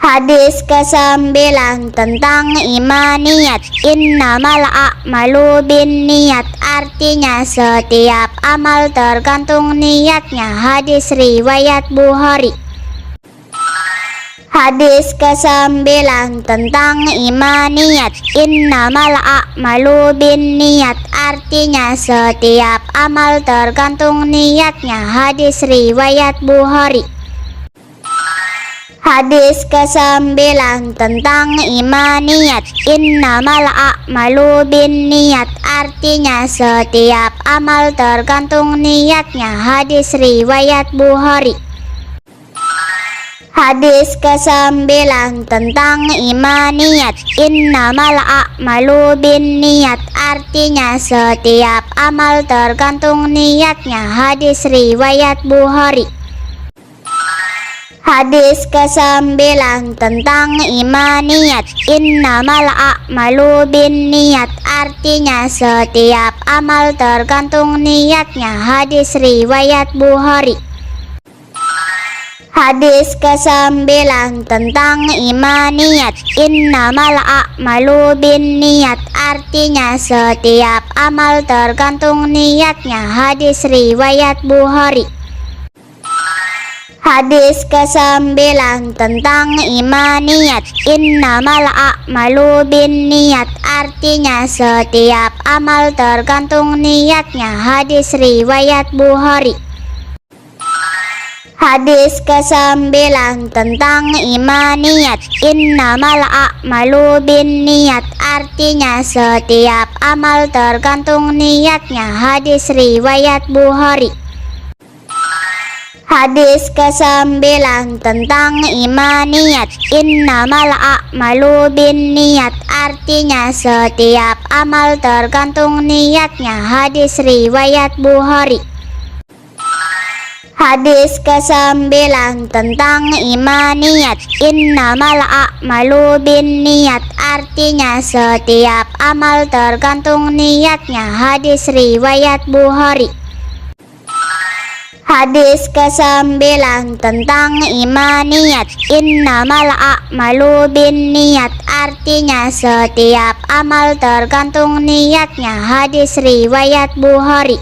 Hadis ke-9 tentang imaniyat. Innamal a'malu binniyat, artinya setiap amal tergantung niatnya. Hadis riwayat Bukhari. Hadis ke-9 tentang imaniyat. Innamal a'malu binniyat, artinya setiap amal tergantung niatnya. Hadis riwayat Bukhari. Hadis ke-9 tentang imaniyat. Innamal a'malu binniyat, artinya setiap amal tergantung niatnya. Hadis riwayat Bukhari. Hadis ke-9 tentang imaniyat. Innamal a'malu binniyat, artinya setiap amal tergantung niatnya. Hadis riwayat Bukhari. Hadis ke-9 tentang imaniyat. Innamal a'malu binniyat, artinya setiap amal tergantung niatnya. Hadis riwayat Bukhari. Hadis ke-9 tentang imaniyat. Innamal a'malu binniyat, artinya setiap amal tergantung niatnya. Hadis riwayat Bukhari. Hadis ke-9 tentang imaniyat. Innamal a'malu binniyat, artinya setiap amal tergantung niatnya. Hadis riwayat Bukhari. Hadis ke-9 tentang imaniyat. Innamal a'malu binniyat, artinya setiap amal tergantung niatnya. Hadis riwayat Bukhari. Hadis ke-9 tentang imaniyat. Innamal a'malu binniyat, artinya setiap amal tergantung niatnya. Hadis riwayat Bukhari. Hadis ke-9 tentang imaniyat. Innamal a'malu binniyat, artinya setiap amal tergantung niatnya. Hadis riwayat Bukhari. Hadis ke-9 tentang imaniyat. Innamal a'malu binniyat, artinya setiap amal tergantung niatnya. Hadis riwayat Bukhari.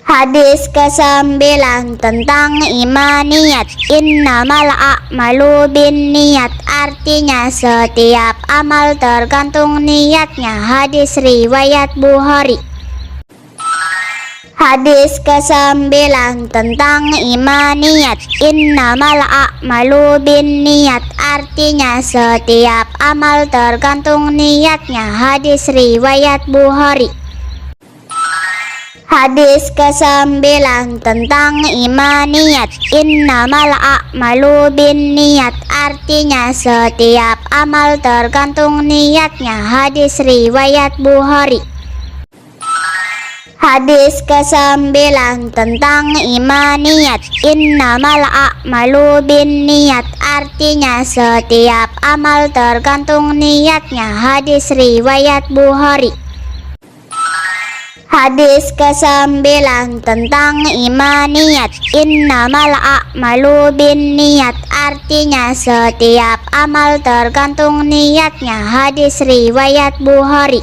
Hadis ke-9 tentang imaniyat. Innamal a'malu binniyat, artinya setiap amal tergantung niatnya. Hadis riwayat Bukhari. Hadis ke-9 tentang imaniyat. Innamal a'malu binniyat, artinya setiap amal tergantung niatnya. Hadis riwayat Bukhari. Hadis ke-9 tentang imaniyat. Innamal a'malu binniyat, artinya setiap amal tergantung niatnya. Hadis riwayat Bukhari. Hadis ke-9 tentang imaniyat. Innamal a'malu binniyat, artinya setiap amal tergantung niatnya. Hadis riwayat Bukhari. Hadis ke-9 tentang imaniyat. Innamal a'malu binniyat, artinya setiap amal tergantung niatnya. Hadis riwayat Bukhari.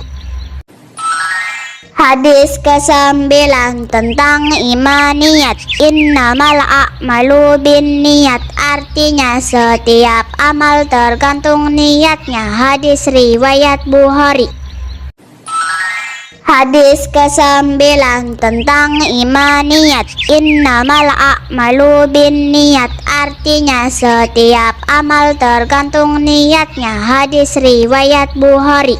Hadis ke-9 tentang imaniyat. Innamal a'malu binniyat, artinya setiap amal tergantung niatnya. Hadis riwayat Bukhari. Hadis ke-9 tentang imaniyat. Innamal a'malu binniyat, artinya setiap amal tergantung niatnya. Hadis riwayat Bukhari.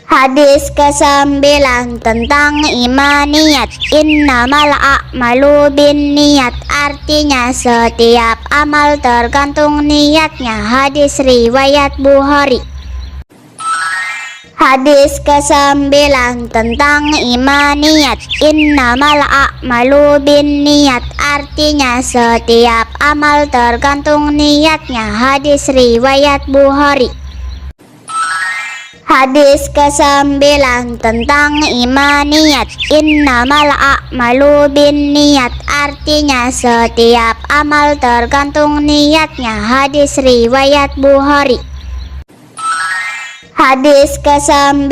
Hadis ke-9 tentang imaniyat. Innamal a'malu binniyat, artinya setiap amal tergantung niatnya. Hadis riwayat Bukhari. Hadis ke-9 tentang imaniyat. Innamal a'malu binniyat, artinya setiap amal tergantung niatnya. Hadis riwayat Bukhari. Hadis ke-9 tentang imaniyat. Innamal a'malu binniyat, artinya setiap amal tergantung niatnya. Hadis riwayat Bukhari. Hadis ke-9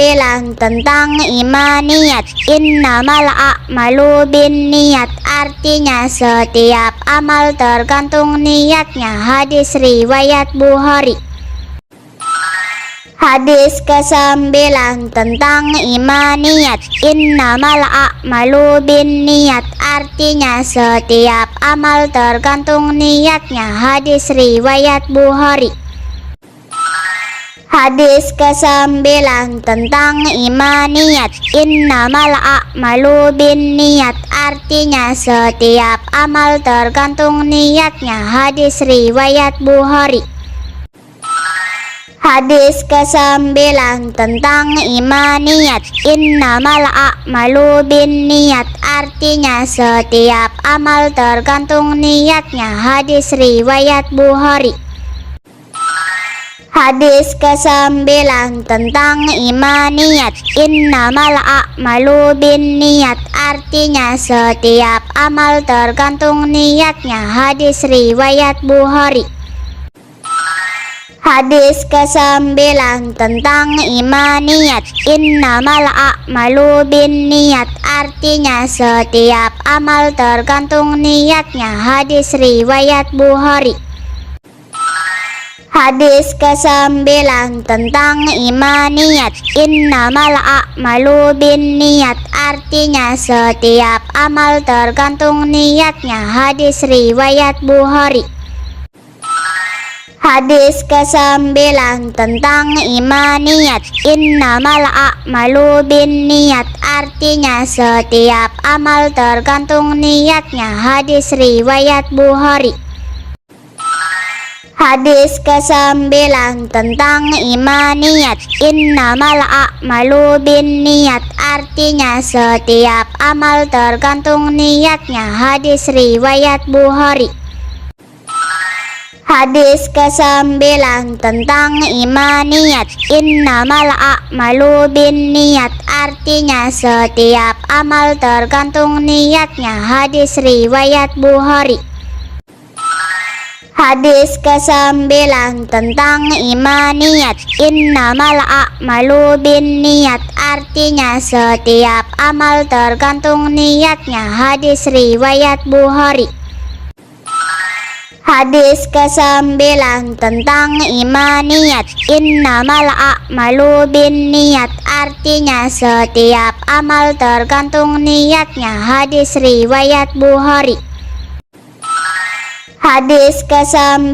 tentang imaniyat. Innamal a'malu binniyat, artinya setiap amal tergantung niatnya. Hadis riwayat Bukhari. Hadis ke-9 tentang imaniyat. Innamal a'malu binniyat, artinya setiap amal tergantung niatnya. Hadis riwayat Bukhari. Hadis ke-9 tentang imaniyat. Innamal a'malu binniyat, artinya setiap amal tergantung niatnya. Hadis riwayat Bukhari. Hadis ke-9 tentang imaniyat. Innamal a'malu binniyat, artinya setiap amal tergantung niatnya. Hadis riwayat Bukhari. Hadis ke-9 tentang imaniyat. Innamal a'malu binniyat, artinya setiap amal tergantung niatnya. Hadis riwayat Bukhari. Hadis ke-9 tentang imaniyat. Innamal a'malu binniyat, artinya setiap amal tergantung niatnya. Hadis riwayat Bukhari. Hadis ke-9 tentang imaniyat. Innamal a'malu binniyat, artinya setiap amal tergantung niatnya. Hadis riwayat Bukhari. Hadis ke-9 tentang imaniyat. Innamal a'malu binniyat, artinya setiap amal tergantung niatnya. Hadis riwayat Bukhari. Hadis ke-9 tentang imaniyat. Innamal a'malu binniyat, artinya setiap amal tergantung niatnya. Hadis riwayat Bukhari. Hadis ke-9 tentang imaniyat. Innamal a'malu binniyat, artinya setiap amal tergantung niatnya. Hadis riwayat Bukhari. Hadis ke-9 tentang imaniyat. Innamal a'malu binniyat, artinya setiap amal tergantung niatnya. Hadis riwayat Bukhari. Hadis ke-9 tentang imaniyat. Innamal a'malu binniyat, artinya setiap amal tergantung niatnya. Hadis riwayat Bukhari. Hadis ke-9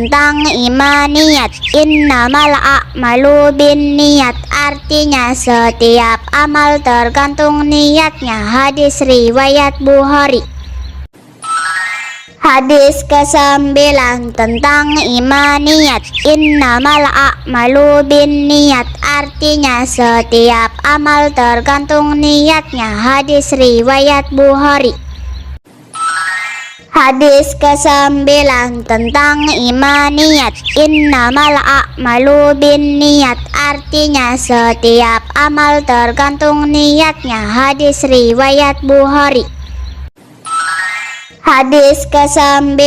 tentang imaniyat. Innamal a'malu binniyat, artinya setiap amal tergantung niatnya. Hadis riwayat Bukhari. Hadis ke-9 tentang imaniyat. Innamal a'malu binniyat, artinya setiap amal tergantung niatnya. Hadis riwayat Bukhari. Hadis ke-9 tentang imaniyat. Innamal a'malu binniyat, artinya setiap amal tergantung niatnya. Hadis riwayat Bukhari. Hadis ke-9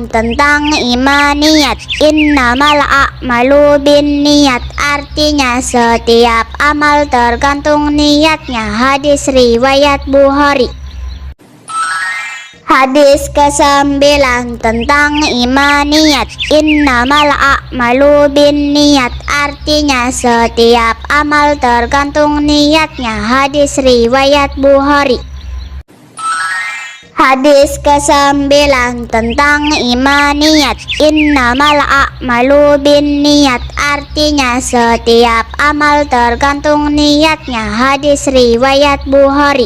tentang imaniyat. Innamal a'malu binniyat, artinya setiap amal tergantung niatnya. Hadis riwayat Bukhari. Hadis ke-9 tentang imaniyat. Innamal a'malu binniyat, artinya setiap amal tergantung niatnya. Hadis riwayat Bukhari. Hadis ke-9 tentang imaniyat. Innamal a'malu binniyat, artinya setiap amal tergantung niatnya. Hadis riwayat Bukhari.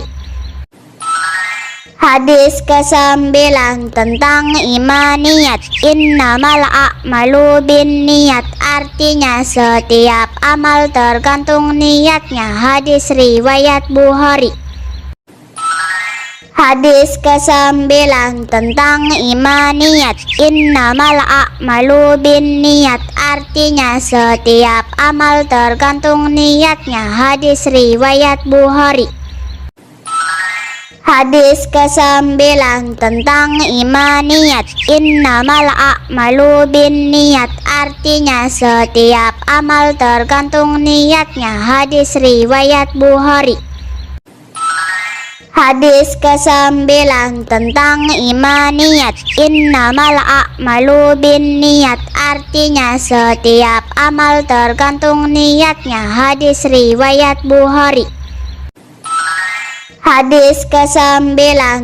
Hadis ke-9 tentang imaniyat. Innamal a'malu binniyat, artinya setiap amal tergantung niatnya. Hadis riwayat Bukhari. Hadis ke-9 tentang imaniyat. Innamal a'malu binniyat, artinya setiap amal tergantung niatnya. Hadis riwayat Bukhari. Hadis ke-9 tentang imaniyat. Innamal a'malu binniyat, artinya setiap amal tergantung niatnya. Hadis riwayat Bukhari. Hadis ke-9 tentang imaniyat. Innamal a'malu binniyat, artinya setiap amal tergantung niatnya. Hadis riwayat Bukhari. Hadis ke-9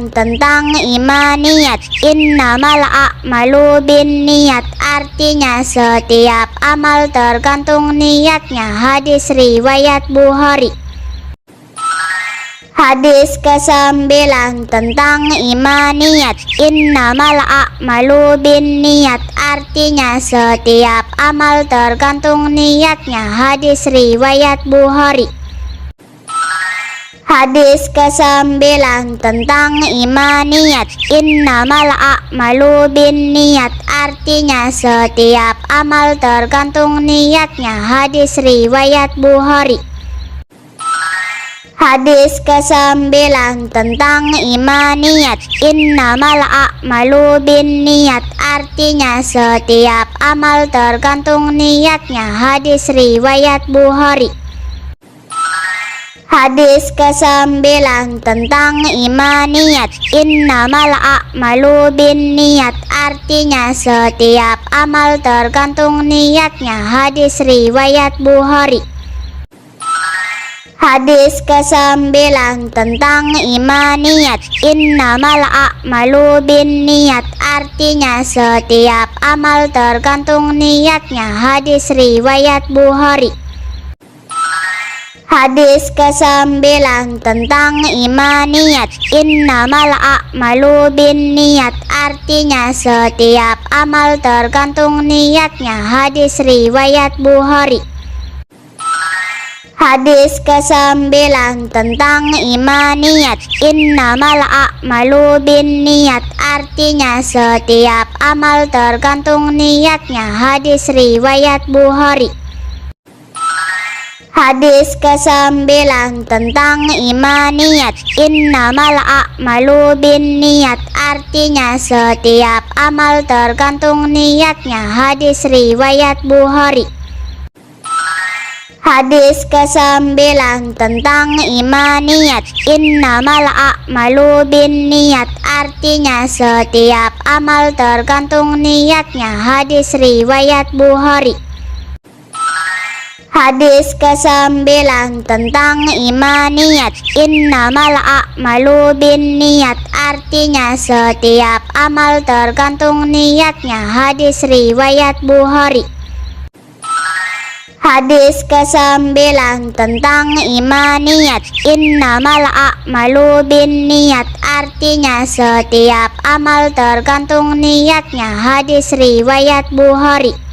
tentang imaniyat. Innamal a'malu binniyat, artinya setiap amal tergantung niatnya. Hadis riwayat Bukhari. Hadis ke-9 tentang imaniyat. Innamal a'malu binniyat, artinya setiap amal tergantung niatnya. Hadis riwayat Bukhari. Hadis ke-9 tentang imaniyat. Innamal a'malu binniyat, artinya setiap amal tergantung niatnya. Hadis riwayat Bukhari. Hadis ke-9 tentang imaniyat. Innamal a'malu binniyat, artinya setiap amal tergantung niatnya. Hadis riwayat Bukhari. Hadis ke-9 tentang imaniyat. Innamal a'malu binniyat, artinya setiap amal tergantung niatnya. Hadis riwayat Bukhari. Hadis ke-9 tentang imaniyat. Innamal a'malu binniyat, artinya setiap amal tergantung niatnya. Hadis riwayat Bukhari. Hadis ke-9 tentang imaniyat. Innamal a'malu binniyat, artinya setiap amal tergantung niatnya. Hadis riwayat Bukhari. Hadis ke-9 tentang imaniyat. Innamal a'malu binniyat, artinya setiap amal tergantung niatnya. Hadis riwayat Bukhari. Hadis ke-9 tentang imaniyat. Innamal a'malu binniyat, artinya setiap amal tergantung niatnya. Hadis riwayat Bukhari. Hadis ke-9 tentang imaniyat. Innamal a'malu binniyat, artinya setiap amal tergantung niatnya. Hadis riwayat Bukhari. Hadis ke-9 tentang imaniyat. Innamal a'malu binniyat, artinya setiap amal tergantung niatnya. Hadis riwayat Bukhari. Hadis ke-9 tentang imaniyat. Innamal a'malu binniyat, artinya setiap amal tergantung niatnya. Hadis riwayat Bukhari.